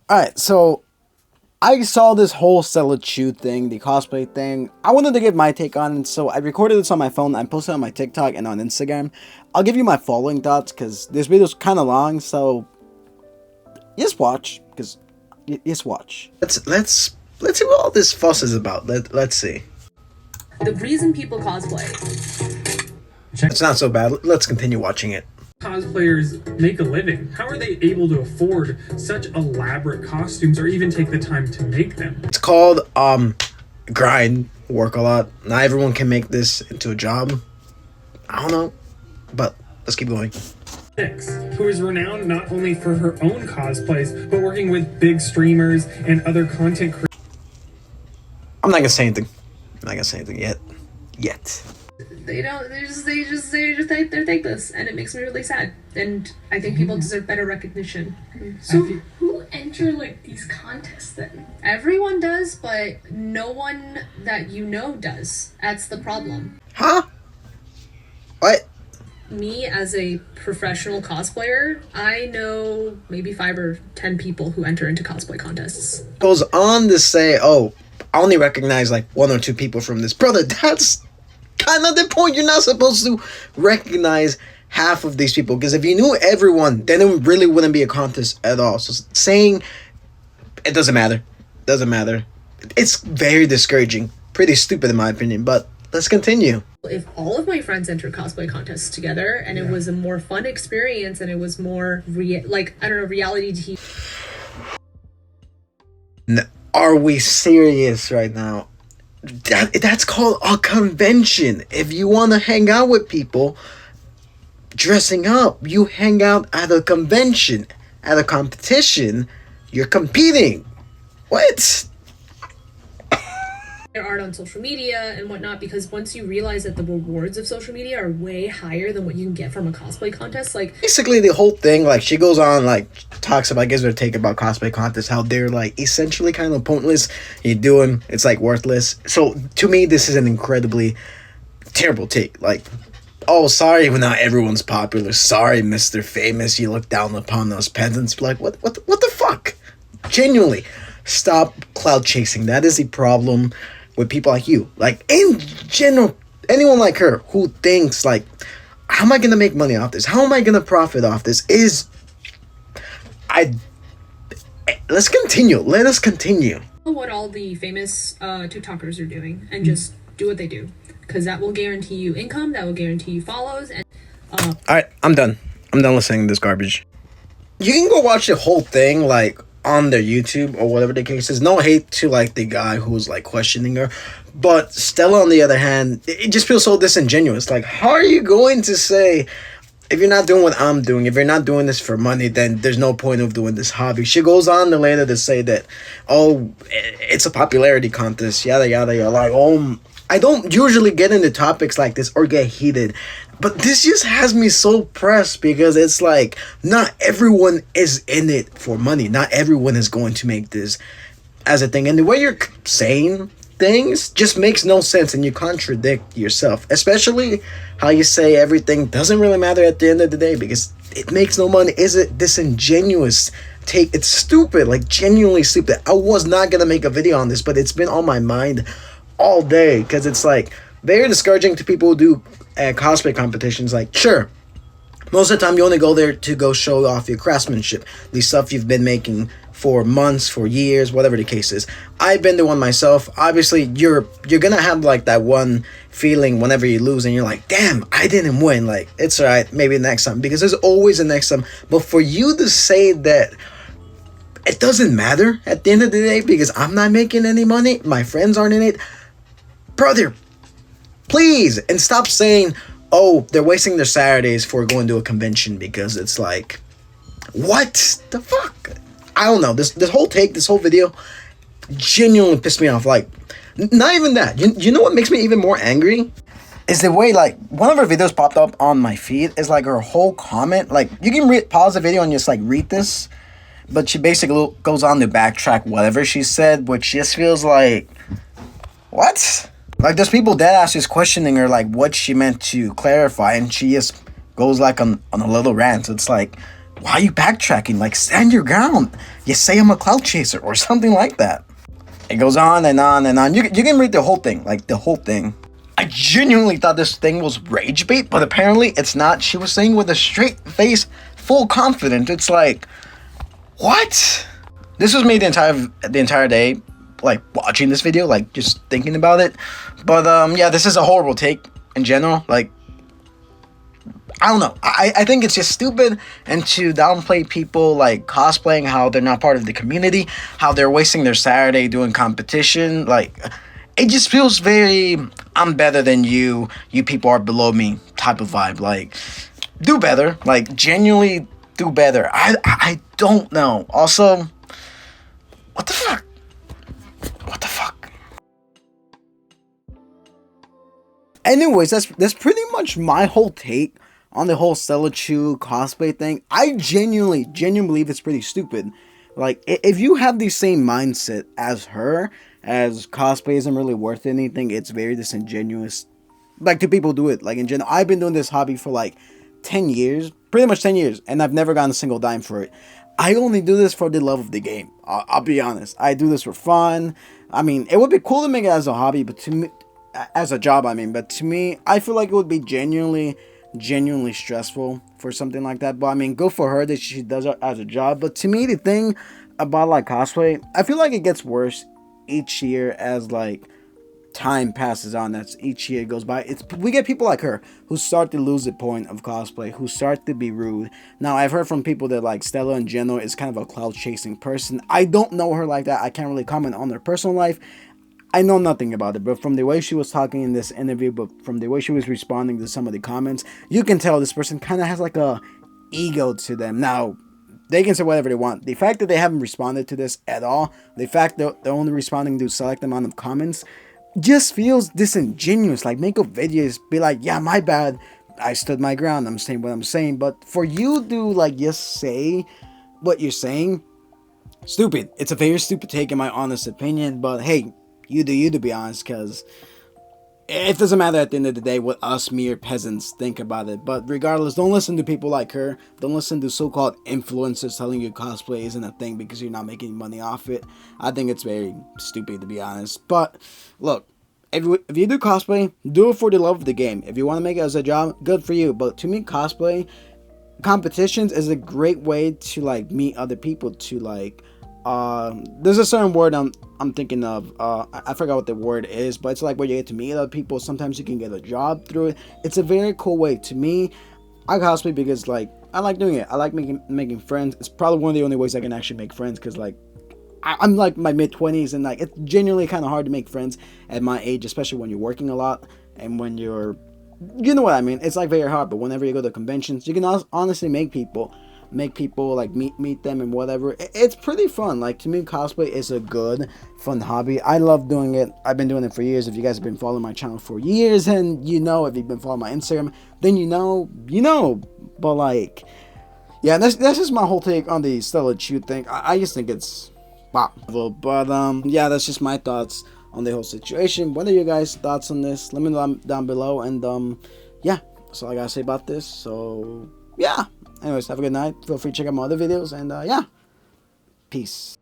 Alright, so I saw this whole Stella thing, the cosplay thing. I wanted to give my take on it, so I recorded this on my phone. I posted it on my TikTok and on Instagram. I'll give you my following thoughts because this video's kind of long, so just watch. Because just watch. Let's see what all this fuss is about. Let's see. The reason people cosplay. It's not so bad. Let's continue watching it. Cosplayers make a living. How are they able to afford such elaborate costumes or even take the time to make them? It's called grind, work a lot. Not everyone can make this into a job. I don't know, but let's keep going. Who is renowned not only for her own cosplays, but working with big streamers and other content creators. I'm not gonna say anything. I'm not gonna say anything yet. They don't. They're thankless, and it makes me really sad. And I think people deserve better recognition. So who enter like these contests then? Everyone does, but no one that you know does. That's the problem. Huh? What? Me as a professional cosplayer, I know maybe 5 or 10 people who enter into cosplay contests. Goes on to say, oh, I only recognize like 1 or 2 people from this. Brother, that's kind of the point. You're not supposed to recognize half of these people, because if you knew everyone, then it really wouldn't be a contest at all. So saying it doesn't matter. It's very discouraging. Pretty stupid in my opinion, but let's continue. If all of my friends entered cosplay contests together and it was a more fun experience and it was more reality TV. Are we serious right now? That's called a convention. If you want to hang out with people dressing up, you hang out at a convention. At a competition, you're competing. What? Their art on social media and whatnot, because once you realize that the rewards of social media are way higher than what you can get from a cosplay contest, like basically the whole thing, like she goes on, like talks about, gives her take about cosplay contests, how they're like essentially kind of pointless. You do them, it's like worthless. So to me, this is an incredibly terrible take. Like, oh, sorry, when not everyone's popular. Sorry, Mr. Famous, you look down upon us peasants. Like, what the fuck? Genuinely, stop cloud chasing. That is the problem with people like you. Like, in general, anyone like her who thinks, like, how am I going to make money off this? How am I going to profit off this? Let's continue. Let us continue. What all the famous TikTokers are doing and just do what they do. Because that will guarantee you income, that will guarantee you follows, and Alright, I'm done. I'm done listening to this garbage. You can go watch the whole thing, like, on their YouTube or whatever the case is. No hate to like the guy who was like questioning her, but Stella on the other hand, it just feels so disingenuous. Like, how are you going to say, if you're not doing what I'm doing, if you're not doing this for money, then there's no point of doing this hobby? She goes on to later to say that, oh, it's a popularity contest, yada yada yada. Like, oh, I don't usually get into topics like this or get heated, but this just has me so pressed, because it's like, not everyone is in it for money. Not everyone is going to make this as a thing. And the way you're saying things just makes no sense, and you contradict yourself. Especially how you say everything doesn't really matter at the end of the day because it makes no money. Is it disingenuous take? It's stupid, like genuinely stupid. I was not going to make a video on this, but it's been on my mind all day, because it's like very discouraging to people who do cosplay competitions. Like, sure, most of the time you only go there to go show off your craftsmanship, the stuff you've been making for months, for years, whatever the case is. I've been the one myself. Obviously, you're gonna have like that one feeling whenever you lose and you're like, damn, I didn't win. Like, it's alright, maybe next time, because there's always a next time. But for you to say that it doesn't matter at the end of the day because I'm not making any money, my friends aren't in it, brother, please. And stop saying, oh, they're wasting their Saturdays for going to a convention, because it's like, what the fuck? I don't know. This whole video genuinely pissed me off. Like, not even that. You know what makes me even more angry? Is the way, like, one of her videos popped up on my feed is like her whole comment. Like, you can pause the video and just like read this, but she basically goes on to backtrack whatever she said, which just feels like, what? Like, there's people dead ass just questioning her, like, what she meant to clarify, and she just goes, like, on a little rant. So it's like, why are you backtracking? Like, stand your ground. You say I'm a clout chaser or something like that. It goes on and on and on. You can read the whole thing, like the whole thing. I genuinely thought this thing was rage bait, but apparently it's not. She was saying with a straight face, full confidence. It's like, what? This was me the entire day, like watching this video, like just thinking about it. But yeah, this is a horrible take in general. Like, I don't know. I think it's just stupid, and to downplay people like cosplaying, how they're not part of the community, how they're wasting their Saturday doing competition. Like, it just feels very I'm better than you. You people are below me type of vibe. Like, do better. Like, genuinely do better. I don't know. Also, what the fuck? What the fuck? Anyways, that's pretty much my whole take on the whole Stella cosplay thing. I genuinely believe it's pretty stupid. Like, if you have the same mindset as her, as cosplay isn't really worth anything, it's very disingenuous. Like, to people do it, like, in general. I've been doing this hobby for like 10 years, pretty much 10 years, and I've never gotten a single dime for it. I only do this for the love of the game. I'll be honest. I do this for fun. I mean, it would be cool to make it as a hobby, but to me, as a job, I mean, but to me, I feel like it would be genuinely stressful for something like that. But I mean, good for her that she does it as a job. But to me, the thing about like cosplay, I feel like it gets worse each year as like time passes on. That's each year goes by. We get people like her who start to lose the point of cosplay, who start to be rude. Now, I've heard from people that like Stella in general is kind of a cloud chasing person. I don't know her like that. I can't really comment on her personal life. I know nothing about it, but from the way she was talking in this interview, but from the way she was responding to some of the comments, you can tell this person kind of has like a ego to them. Now, they can say whatever they want. The fact that they haven't responded to this at all, the fact that they're only responding to a select amount of comments, just feels disingenuous. Like, make a video, be like, yeah, my bad, I stood my ground, I'm saying what I'm saying. But for you to like just say what you're saying, stupid. It's a very stupid take in my honest opinion. But hey, you do you, to be honest, because it doesn't matter at the end of the day what us mere peasants think about it. But regardless, don't listen to people like her. Don't listen to so-called influencers telling you cosplay isn't a thing because you're not making money off it. I think it's very stupid, to be honest. But look, if you do cosplay, do it for the love of the game. If you want to make it as a job, good for you. But to me, cosplay competitions is a great way to like meet other people, to like there's a certain word I'm thinking of. I forgot what the word is, but it's like where you get to meet other people. Sometimes you can get a job through it. It's a very cool way. To me, I cosplay because like I like doing it. I like making friends. It's probably one of the only ways I can actually make friends, because like I'm like my mid-20s, and like it's genuinely kind of hard to make friends at my age, especially when you're working a lot and when you're, you know what I mean. It's like very hard. But whenever you go to conventions, you can honestly make people like meet them and whatever. It's pretty fun. Like, to me, cosplay is a good fun hobby. I love doing it. I've been doing it for years. If you guys have been following my channel for years, and you know, if you've been following my Instagram, then you know. But like, yeah, that's just my whole take on the Stella thing. I just think it's wow. But yeah, that's just my thoughts on the whole situation. What are your guys' thoughts on this? Let me know down below. And yeah, that's all I gotta say about this. So yeah, anyways, have a good night. Feel free to check out my other videos, and yeah, peace.